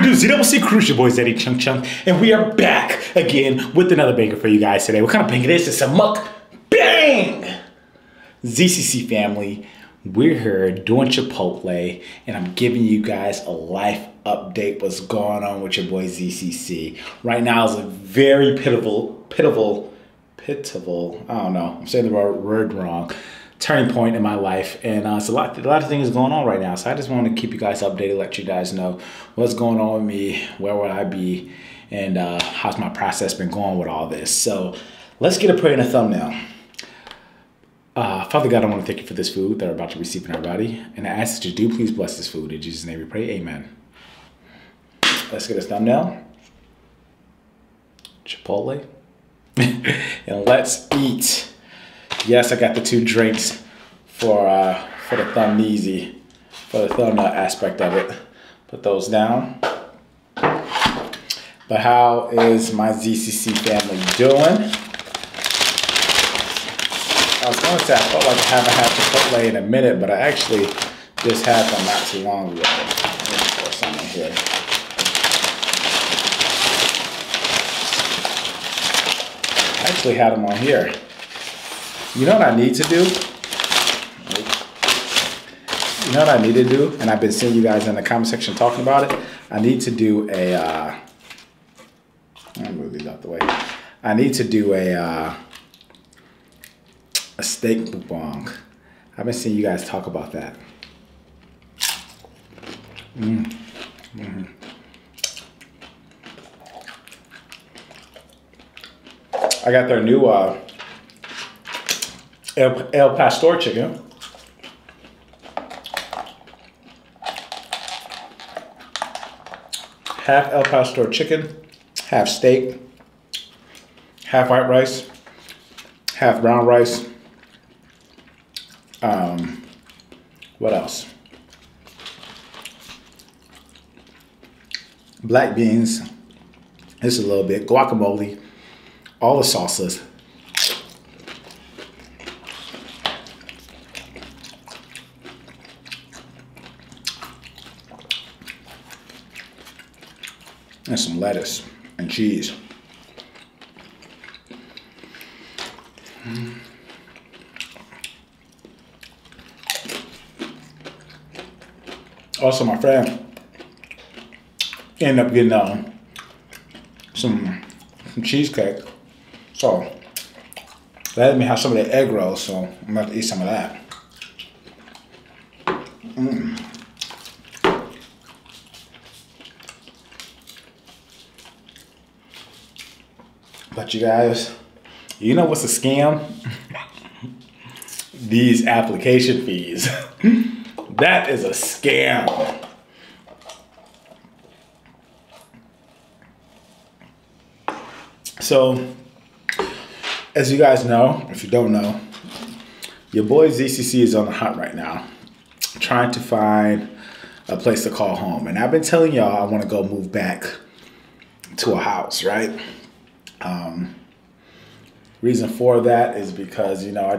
Crew, ZCCCrew, your boy Zeddy Chunk Chunk, and we are back again with another banger for you guys today. What kind of banger is this? It's a muck bang! ZCC family, we're here doing Chipotle, and I'm giving you guys a life update. What's going on with your boy ZCC? Right now is a very pitiful, I don't know, I'm saying the word wrong, turning point in my life, and it's a lot of things going on right now. So I just want to keep you guys updated, let you guys know what's going on with me, where would I be, and how's my process been going with all this. So let's get a prayer in a thumbnail. Father God, I want to thank you for this food that we're about to receive in our body, and I ask that you do please bless this food. In Jesus' name we pray, amen. Let's get a thumbnail. Chipotle. And let's eat. Yes, I got the 2 drinks for the thumbneasy, for the thumbnail aspect of it. Put those down. But how is my ZCC family doing? I was going to say I felt like I haven't had Chipotle in a minute, but I actually just had them not too long ago. Let me pour some in here. I actually had them on here. You know what I need to do? You know what I need to do? And I've been seeing you guys in the comment section talking about it. I need to do a, I'll move these out the way. I need to do a steak mukbang. I've been seeing you guys talk about that. I got their new El Pastor chicken. Half El Pastor chicken, half steak, half white rice, half brown rice. What else? Black beans. This is a little bit. Guacamole. All the salsas. And some lettuce and cheese. Also, my friend ended up getting some cheesecake. So, let me have some of the egg rolls, so I'm gonna have to eat some of that. But you guys, you know what's a scam? These application fees. That is a scam. So, as you guys know, if you don't know, your boy ZCC is on the hunt right now, trying to find a place to call home. And I've been telling y'all I want to go move back to a house, right? Reason for that is because, you know, I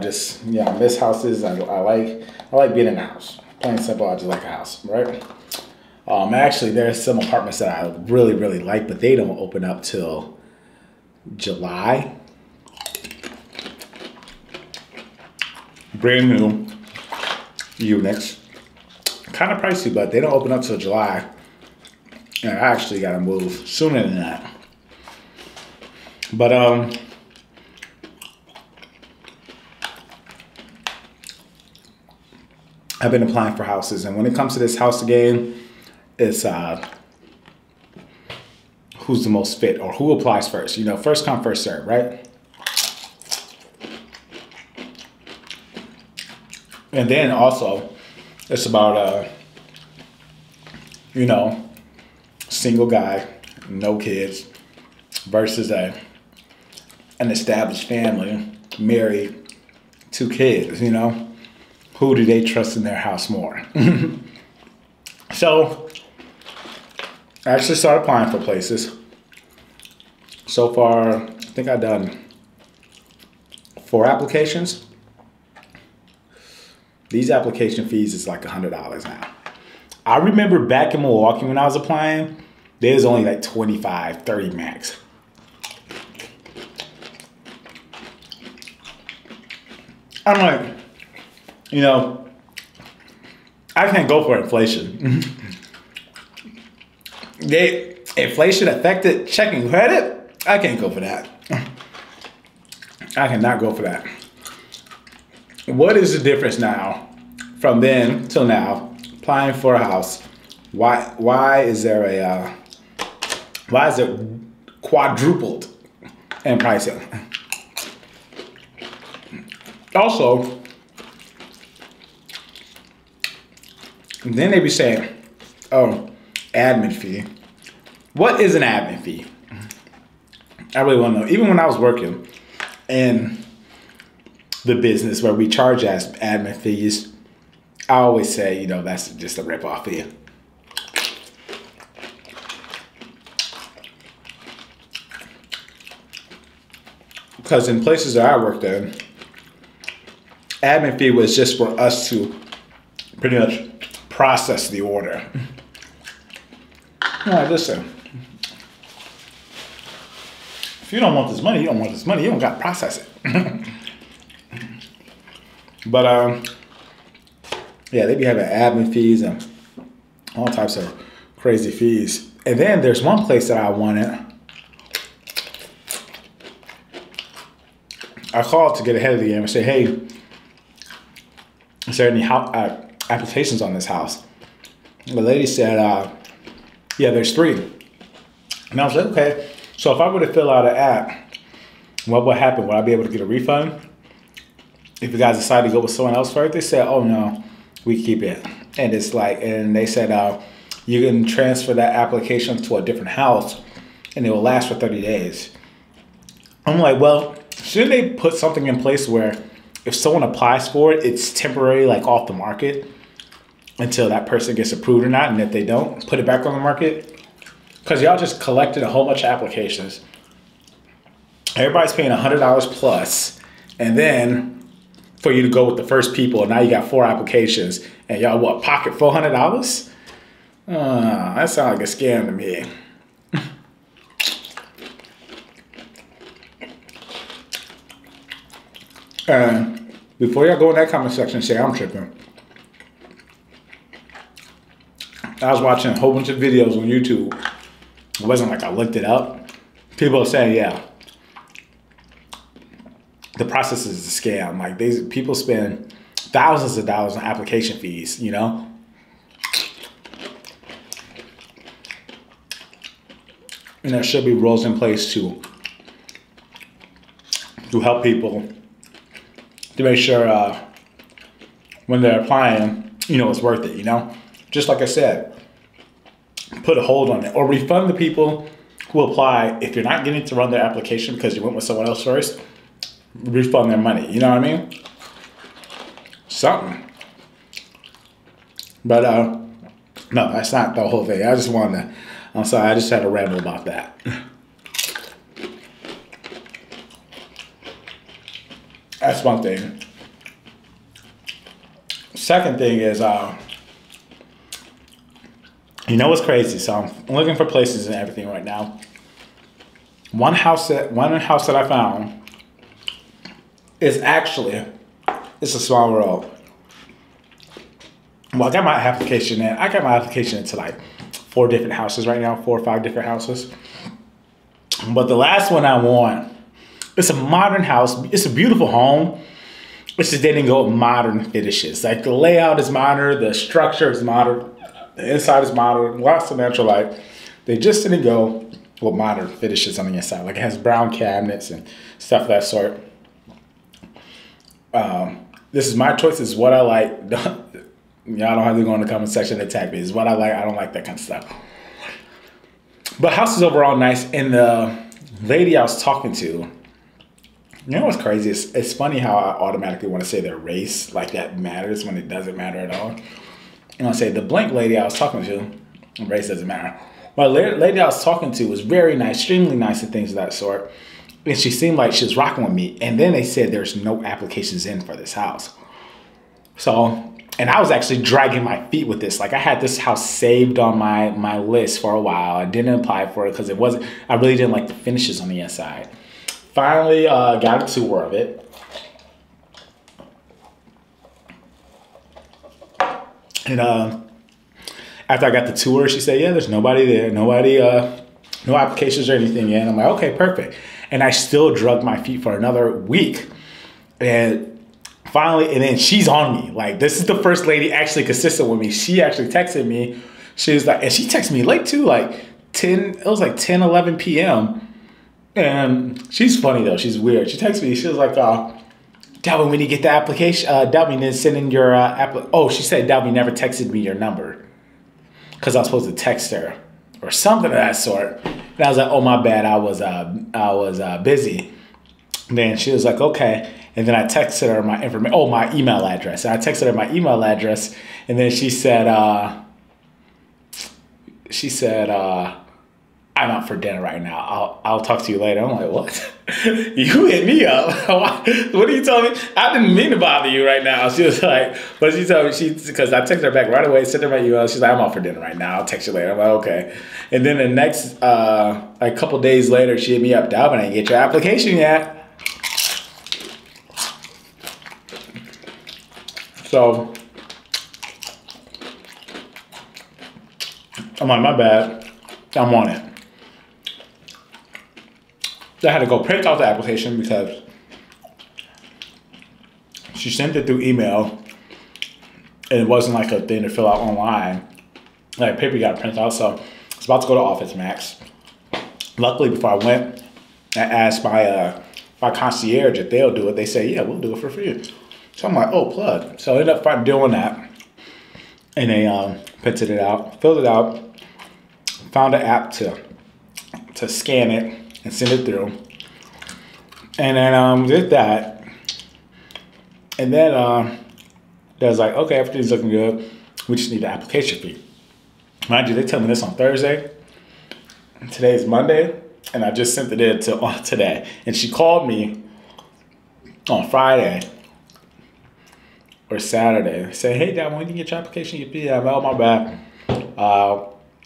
miss houses. I like being in a house. Plain and simple, I just like a house, right? Actually, there's some apartments that I really, really like, but they don't open up till July. Brand new units. Kind of pricey, but they don't open up till July. And I actually got to move sooner than that. But, I've been applying for houses, and when it comes to this house game, it's who's the most fit or who applies first. You know, first come, first serve, right? And then also, it's about you know, single guy, no kids, versus an established family, married, 2 kids, you know? Who do they trust in their house more? So, I actually started applying for places. So far, I think I've done 4 applications. These application fees is like $100 now. I remember back in Milwaukee when I was applying, There's only like 25, 30 max. I'm like, you know, I can't go for inflation. Inflation affected checking credit? I can't go for that. I cannot go for that. What is the difference now from then till now applying for a house? Why is it quadrupled in pricing? Also, then they be saying, oh, admin fee. What is an admin fee? I really want to know. Even when I was working in the business where we charge as admin fees, I always say, you know, that's just a rip-off fee. Because in places that I worked in, admin fee was just for us to pretty much process the order. All right, listen. If you don't want this money, you don't want this money. You don't got to process it. But yeah, they be having admin fees and all types of crazy fees. And then there's one place that I wanted. I called to get ahead of the game and say, hey, is there any applications on this house? The lady said, yeah, there's 3. And I was like, okay. So if I were to fill out an app, what would happen? Would I be able to get a refund? If you guys decide to go with someone else first? They said, oh no, we keep it. And it's like, and they said, you can transfer that application to a different house and it will last for 30 days. I'm like, well, shouldn't they put something in place where if someone applies for it, it's temporary, like off the market until that person gets approved or not, and if they don't, put it back on the market? Because y'all just collected a whole bunch of applications. Everybody's paying $100 plus, and then for you to go with the first people, and now you got 4 applications, and y'all what, pocket $400? That sounds like a scam to me. Before y'all go in that comment section and say I'm tripping, I was watching a whole bunch of videos on YouTube. It wasn't like I looked it up. People are saying, yeah, the process is a scam. Like people spend thousands of dollars on application fees, you know? And there should be rules in place to help people to make sure when they're applying, you know, it's worth it, you know? Just like I said, put a hold on it or refund the people who apply. If you're not getting to run their application because you went with someone else first, refund their money, you know what I mean? Something. But no, that's not the whole thing. I just wanted to, I'm sorry, I just had to ramble about that. That's one thing. Second thing is, you know what's crazy? So I'm looking for places and everything right now. One house that I found is actually, it's a small world. Well, I got my application in. I got my application into like 4 different houses right now, 4 or 5 different houses. But the last one I want, it's a modern house. It's a beautiful home. It's just they didn't go with modern finishes. Like the layout is modern, the structure is modern, the inside is modern, lots of natural light. They just didn't go with modern finishes on the inside. Like it has brown cabinets and stuff of that sort. This is my choice. This is what I like. Y'all don't have to go in the comment section and attack me. This is what I like. I don't like that kind of stuff. But house is overall nice. And the lady I was talking to, you know what's crazy? It's funny how I automatically want to say their race, like that matters when it doesn't matter at all. You know, say the blank lady I was talking to, race doesn't matter. But the lady I was talking to was very nice, extremely nice and things of that sort. And she seemed like she was rocking with me. And then they said there's no applications in for this house. So And I was actually dragging my feet with this. Like I had this house saved on my list for a while. I didn't apply for it because I really didn't like the finishes on the inside. Finally got a tour of it. And after I got the tour, she said, yeah, there's nobody there. Nobody, no applications or anything yet. And I'm like, okay, perfect. And I still dragged my feet for another week. And finally, and then she's on me. Like, this is the first lady actually consistent with me. She actually texted me. She was like, and she texted me late too, like 10, it was like 10, 11 p.m. And she's funny though. She's weird. She texted me. She was like, Dalvin, when you get the application, Dalvin didn't send in your she said Dalvin never texted me your number because I was supposed to text her or something of that sort. And I was like, oh, my bad. I was busy. And then she was like, okay. And then I texted her my information. Oh, my email address. And I texted her my email address. And then she said, I'm out for dinner right now. I'll talk to you later. I'm like, what? You hit me up. What are you telling me? I didn't mean to bother you right now. She was like, but she told me because I texted her back right away, sent her my email. She's like, I'm out for dinner right now. I'll text you later. I'm like, okay. And then the next, like a couple days later, she hit me up. Dalvin, I didn't get your application yet. So I'm like, my bad. I'm on it. I had to go print out the application because she sent it through email and it wasn't like a thing to fill out online. Like paper you gotta print out. So I was about to go to Office Max. Luckily, before I went, I asked my concierge if they'll do it. They say, yeah, we'll do it for free. So I'm like, oh, plug. So I ended up doing that. And they printed it out, filled it out, found an app to scan it and send it through. And then did that. And then they was like, okay, everything's looking good. We just need the application fee. Mind you, they tell me this on Thursday. Today is Monday. And I just sent it in today. And she called me on Friday or Saturday. Say, hey, Dad, when you get your application, your fee? I'm like, oh, my bad.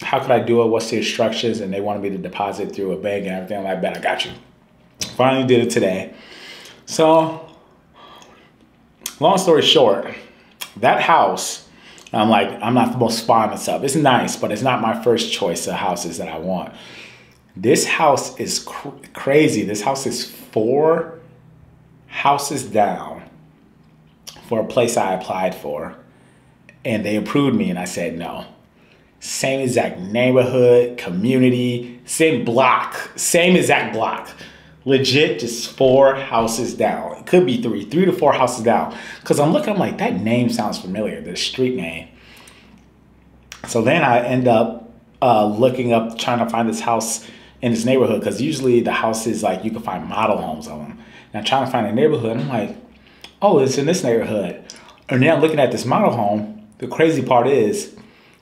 How could I do it? What's the instructions? And they wanted me to deposit through a bank and everything. I'm like, bet, I got you. Finally did it today. So, long story short, that house, I'm like, I'm not the most fond of stuff. It's nice, but it's not my first choice of houses that I want. This house is crazy. This house is 4 houses down for a place I applied for. And they approved me and I said no. Same exact neighborhood, community, same block, same exact block. Legit, just 4 houses down. It could be 3 to 4 houses down. Because I'm looking, I'm like, that name sounds familiar, the street name. So then I end up looking up, trying to find this house in this neighborhood. Because usually the houses, like, you can find model homes on them. And I'm trying to find a neighborhood. And I'm like, oh, it's in this neighborhood. And then I'm looking at this model home. The crazy part is,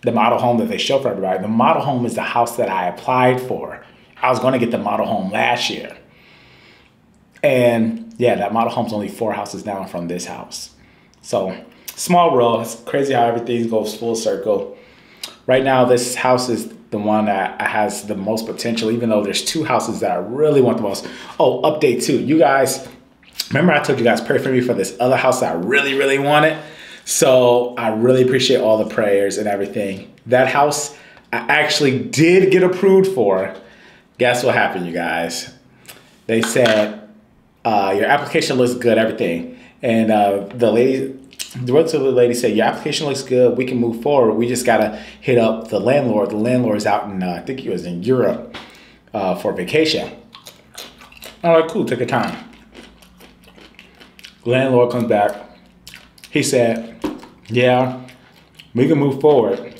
the model home that they show for everybody, the model home is the house that I applied for. I was going to get the model home last year. And yeah, that model home's only 4 houses down from this house. So small world. It's crazy how everything goes full circle. Right now, this house is the one that has the most potential, even though there's 2 houses that I really want the most. Oh, update too. You guys, remember I told you guys pray for me for this other house that I really, really wanted? So I really appreciate all the prayers and everything. That house I actually did get approved for. Guess what happened, you guys? They said, your application looks good, everything. And the relatively lady said, your application looks good. We can move forward. We just got to hit up the landlord. The landlord's out in, I think he was in Europe for vacation. All right, cool. Take your time. Landlord comes back. He said, yeah, we can move forward.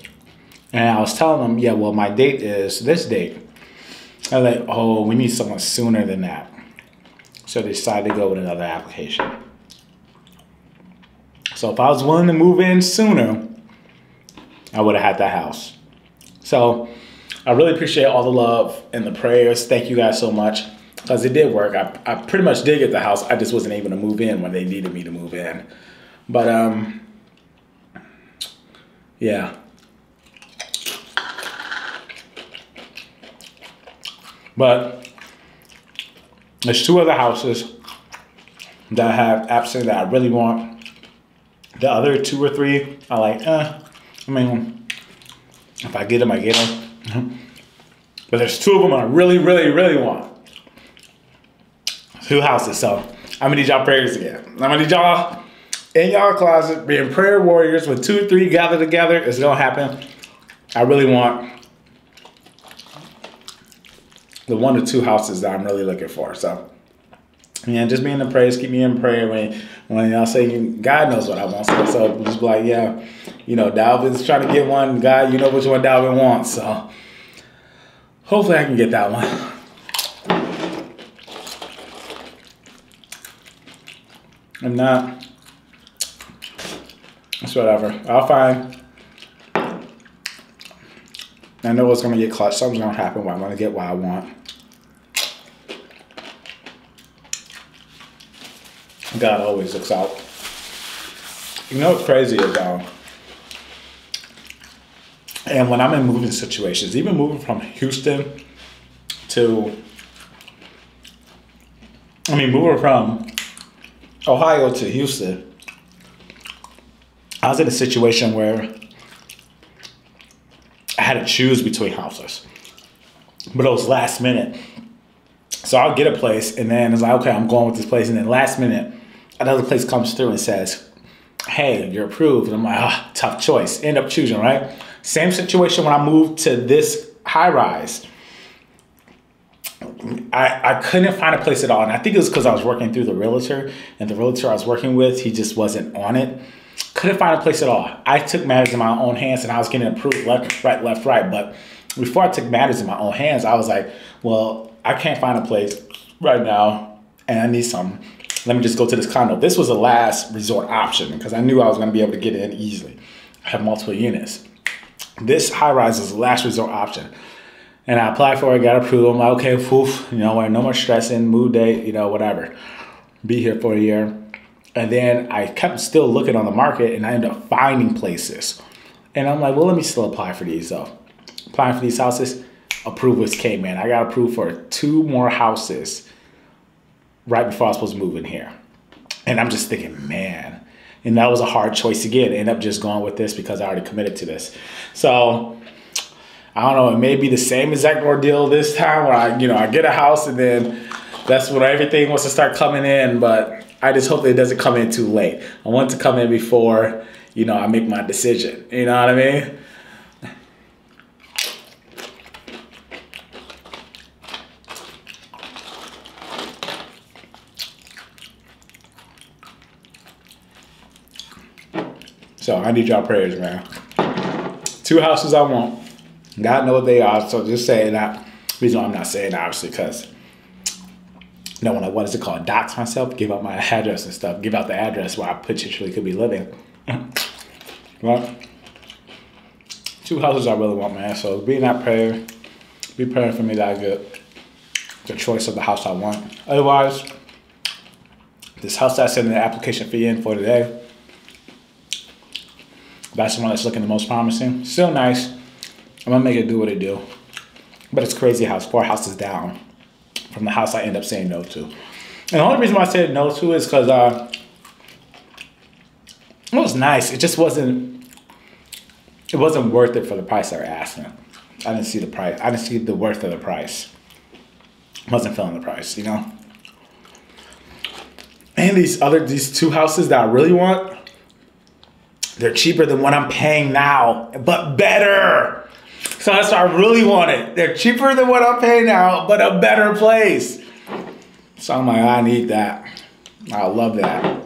And I was telling him, yeah, well, my date is this date. I was like, oh, we need someone sooner than that. So they decided to go with another application. So if I was willing to move in sooner, I would have had that house. So I really appreciate all the love and the prayers. Thank you guys so much. Because it did work. I pretty much did get the house. I just wasn't able to move in when they needed me to move in. But Yeah. But there's 2 other houses that I have absolutely that I really want. The other 2 or 3 are like, I mean, if I get them, I get them. But there's 2 of them I really, really, really want. 2 houses. So I'm gonna need y'all prayers again. I'm gonna need y'all in y'all closet being prayer warriors. When 2 or 3 gather together, it's gonna happen. I really want the 1 or 2 houses that I'm really looking for. So, yeah, just be in the prayers. Keep me in prayer when y'all say God knows what I want. So just be like, yeah, you know, Dalvin's trying to get one. God, you know which one Dalvin wants. So hopefully I can get that one. If not, it's whatever. I'll find. I know it's gonna get clutch. Something's gonna happen where I'm gonna get what I want. God always looks out. You know what's crazy is, and when I'm in moving situations, even moving from Houston to, moving from Ohio to Houston, I was in a situation where I had to choose between houses, but it was last minute. So I'll get a place, and then it's like, okay, I'm going with this place, and then last minute, another place comes through and says, hey, you're approved. And I'm like, tough choice. End up choosing, right? Same situation when I moved to this high rise. I couldn't find a place at all. And I think it was because I was working through the realtor, and the realtor I was working with, he just wasn't on it. Couldn't find a place at all. I took matters in my own hands, and I was getting approved left, right. But before I took matters in my own hands, I was like, well, I can't find a place right now, and I need something. Let me just go to this condo. This was a last resort option because I knew I was going to be able to get in easily. I have multiple units. This high rise is the last resort option. And I applied for it, got approved. I'm like, okay, poof, you know, no more stressing, move date, you know, whatever. Be here for a year. And then I kept still looking on the market, and I ended up finding places. And I'm like, well, let me still apply for these though. Applying for these houses, approvals came in. I got approved for 2 more houses right before I was supposed to move in here. And I'm just thinking, man, and that was a hard choice again. I ended up just going with this because I already committed to this. So I don't know, it may be the same exact ordeal this time where I get a house, and then that's when everything wants to start coming in, but I just hope that it doesn't come in too late. I want it to come in before, I make my decision. You know what I mean? So I need y'all prayers, man. 2 houses I want. God knows what they are. So just saying that. The reason why I'm not saying that, obviously, because when I, what is it called? Dox myself, give out my address and stuff. Give out the address where I potentially could be living. Well, 2 houses I really want, man. So be in that prayer. Be praying for me that I get the choice of the house I want. Otherwise, this house that I sent the application fee in for today, that's the one that's looking the most promising. Still nice. I'm gonna make it do what it do. But it's crazy how it's 4 houses down from the house I end up saying no to. And the only reason why I said no to is because it was nice. It just wasn't worth it for the price they were asking. I didn't see the price. I didn't see the worth of the price. Wasn't feeling the price, And these 2 houses that I really want, they're cheaper than what I'm paying now, but better. So that's what I really wanted. They're cheaper than what I'm paying now, but a better place. So I'm like, I need that. I love that.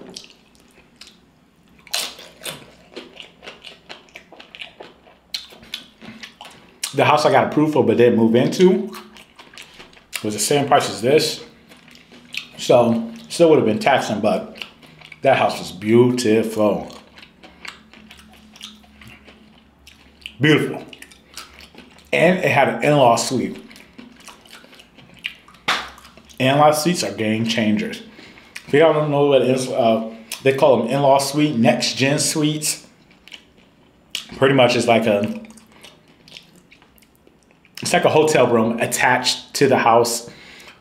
The house I got approved for but didn't move into was the same price as this. So still would have been taxing, but that house was beautiful. Beautiful. And it had an in-law suite. In-law suites are game changers. If y'all don't know what it is, they call them in-law suite, next-gen suites. pretty much it's like a hotel room attached to the house,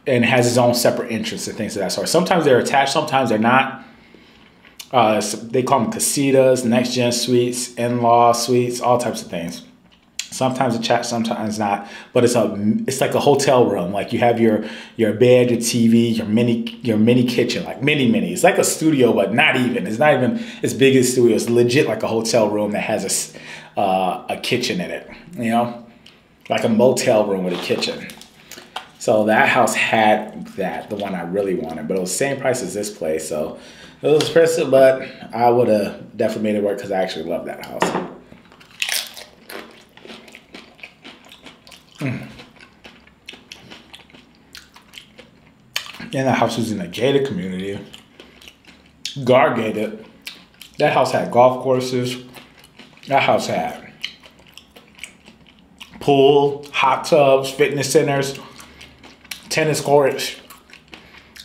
and has its own separate entrance and things of that sort. Sometimes they're attached, sometimes they're not. They call them casitas, next gen suites, in-law suites, all types of things. Sometimes attached, sometimes not. But it's like a hotel room. Like you have your bed, your TV, your mini kitchen, like mini. It's like a studio, but not even. It's not even as big as a studio. It's legit like a hotel room that has a kitchen in it. You know, like a motel room with a kitchen. So that house had that, the one I really wanted, but it was the same price as this place. So it was expensive, but I would have definitely made it work because I actually love that house. And that house was in a gated community, guard gated. That house had golf courses. That house had pool, hot tubs, fitness centers, tennis courts.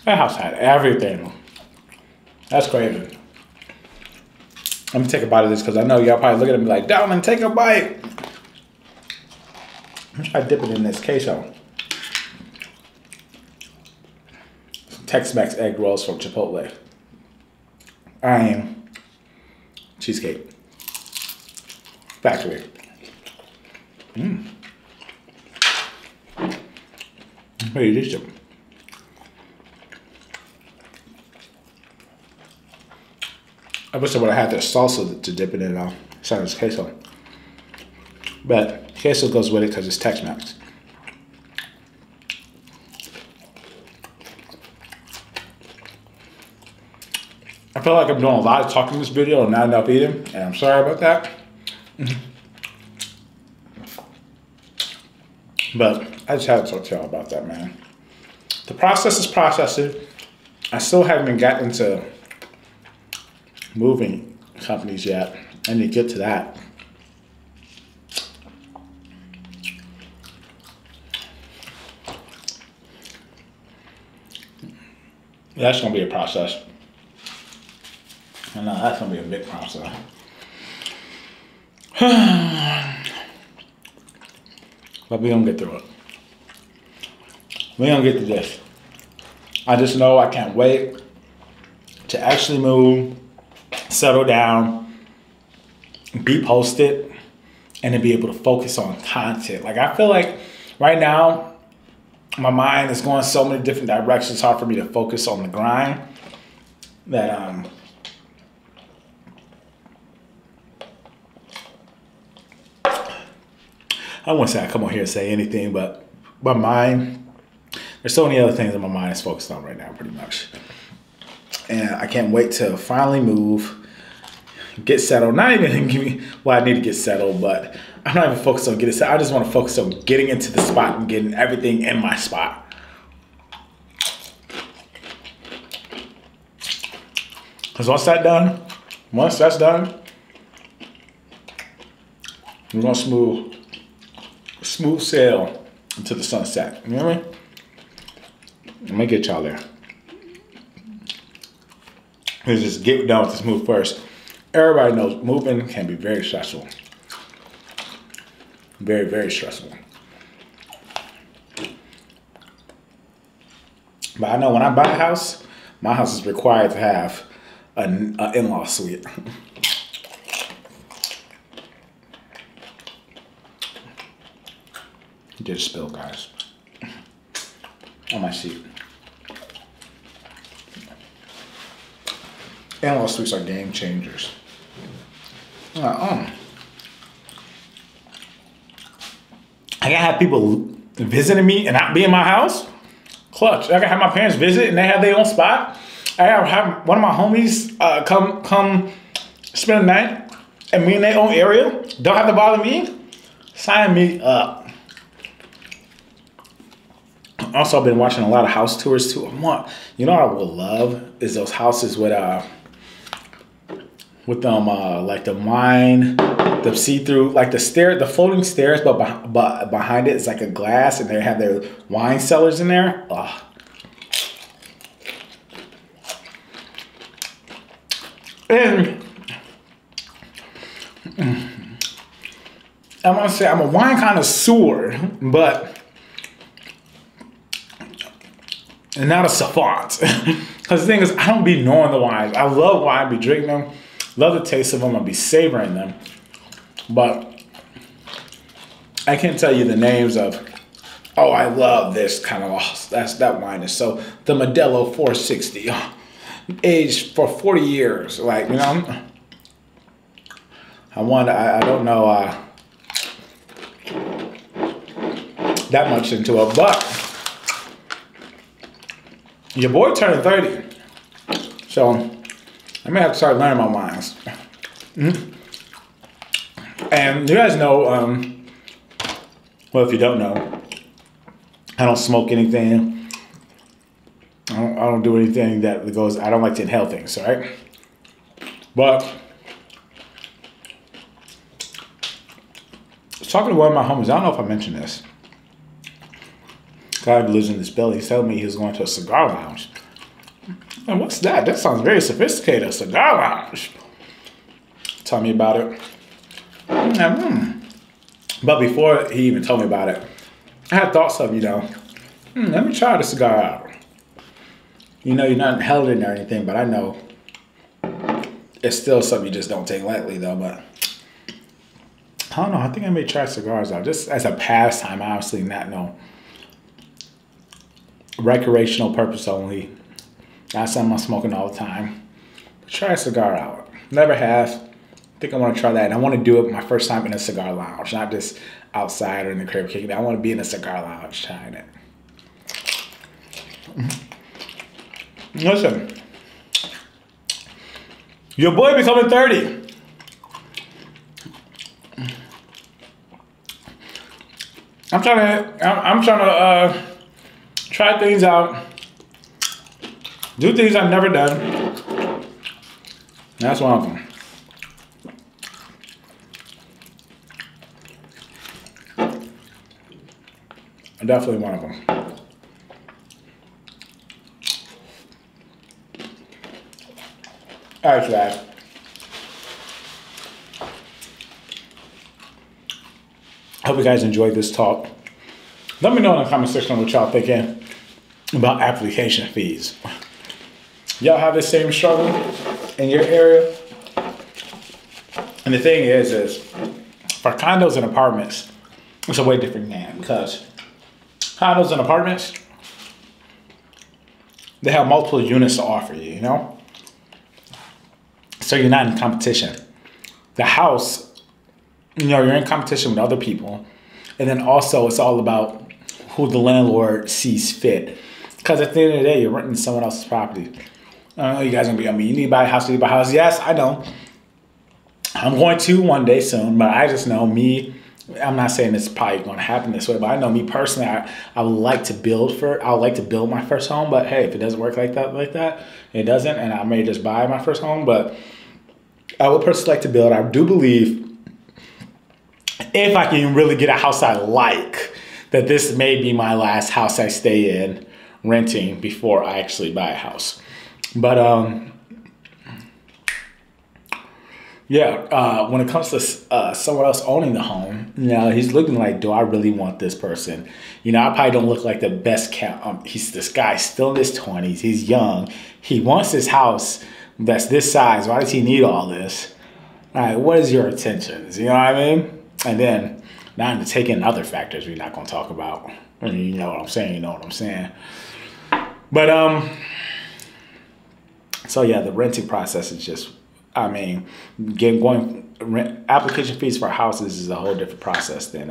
That house had everything. That's crazy. Let me take a bite of this because I know y'all probably looking at me like, Dalvin, take a bite. I'm trying to dip it in this queso. Tex-Mex egg rolls from Chipotle. Cheesecake Factory. Very delicious. I wish I would have had that salsa to dip it in now. Instead of this queso. But queso goes with it because it's Tex-Mex. I feel like I'm doing a lot of talking in this video and not enough eating, and I'm sorry about that. But I just had to talk to y'all about that, man. The process is processing. I still haven't gotten to moving companies yet. I need to get to that. That's gonna be a process. I know that's gonna be a big process. But we're gonna get through it. We're gonna get through this. I just know I can't wait to actually move, settle down, be posted, and to be able to focus on content. Like I feel like right now, my mind is going so many different directions. It's hard for me to focus on the grind that I won't say I come on here and say anything, but my mind, there's so many other things that my mind is focused on right now, pretty much. And I can't wait to finally move, get settled. Not even give me, well, I need to get settled, but I'm not even focused on getting settled. I just want to focus on getting into the spot and getting everything in my spot. Because once that's done, we're going to smooth sail into the sunset. You know what I mean? Let me get y'all there. Let's just get down with this move first. Everybody knows moving can be very stressful. Very, very stressful. But I know when I buy a house, my house is required to have an in-law suite. Did a spill, guys, on my seat. In-law suites are game changers. I gotta have people visiting me and not be in my house. Clutch. I gotta have my parents visit and they have their own spot. I gotta have one of my homies come spend the night and be in their own area. Don't have to bother me. Sign me up. Also, I've been watching a lot of house tours too. You know what I would love is those houses with them like the wine, the see-through, like the floating stairs, but behind it is like a glass, and they have their wine cellars in there. Ugh. And I want to say I'm a wine connoisseur, but not a savant. Because the thing is, I don't be knowing the wines. I love wine, I be drinking them, love the taste of them, I be savoring them. But I can't tell you the names of, oh, I love this kind of, that wine is so, the Modelo 460, aged for 40 years. Like, you know, I don't know that much into it, but your boy turned 30. So I may have to start learning my wines. And you guys know, well, if you don't know, I don't smoke anything. I don't do anything that goes, I don't like to inhale things, all right? But I was talking to one of my homies, I don't know if I mentioned this. Guy who lives in this building, he's telling me he was going to a cigar lounge. And what's that? That sounds very sophisticated, a cigar lounge. Tell me about it. But before he even told me about it, I had thoughts of, you know, let me try the cigar out. You know, you're not inhaling or anything, but I know it's still something you just don't take lightly, though. But I don't know. I think I may try cigars out just as a pastime. Obviously, not no recreational purpose only. Not something I'm smoking all the time. But try a cigar out. Never have. I think I want to try that. And I want to do it my first time in a cigar lounge, not just outside or in the crib kicking it. I want to be in a cigar lounge trying it. Listen, your boy becoming 30. I'm trying to try things out, do things I've never done. That's one of them. Definitely one of them. All right, guys. Hope you guys enjoyed this talk. Let me know in the comment section what y'all thinking about application fees. Y'all have the same struggle in your area? And the thing is for condos and apartments, it's a way different game, because condos and apartments, they have multiple units to offer you, you know? So you're not in competition. The house, you know, you're in competition with other people. And then also it's all about who the landlord sees fit. Because at the end of the day, you're renting someone else's property. I know you guys are gonna be, I mean, you need to buy a house, you need to buy a house. Yes, I know. I'm going to one day soon, but I just know me, I'm not saying it's probably going to happen this way, but I know me personally, I would like to build my first home, but hey, if it doesn't work like that, it doesn't, and I may just buy my first home, but I would personally like to build. I do believe if I can really get a house I like, that this may be my last house I stay in renting before I actually buy a house. But yeah, when it comes to someone else owning the home, you know, he's looking like, do I really want this person? You know, I probably don't look like the best this guy's still in his 20s. He's young. He wants his house that's this size. Why does he need all this? All right, what is your intentions? You know what I mean? And then, not to take in other factors we're not going to talk about. I mean, you know what I'm saying, you know what I'm saying. But, so yeah, the renting process is just, I mean, application fees for houses is a whole different process than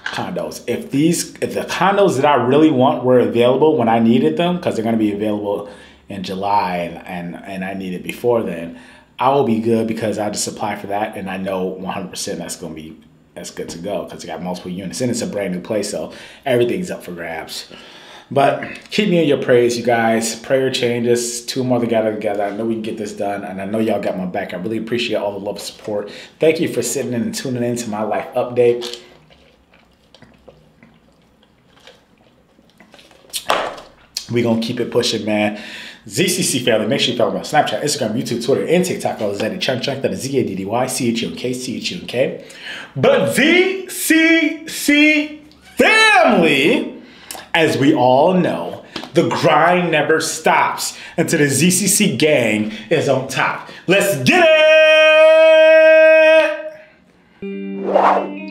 condos. If the condos that I really want were available when I needed them, because they're going to be available in July and I need it before then, I will be good because I just apply for that and I know 100% that's good to go because you got multiple units and it's a brand new place, so everything's up for grabs. But keep me in your prayers, you guys. Prayer changes. Two more together. I know we can get this done, and I know y'all got my back. I really appreciate all the love and support. Thank you for sitting in and tuning in to my life update. We're going to keep it pushing, man. ZCC family, make sure you follow me on Snapchat, Instagram, YouTube, Twitter, and TikTok. All is Zeddy Chunk Chunk. That is ZADDYCHUNK. But ZCC family, as we all know, the grind never stops until the ZCC gang is on top. Let's get it!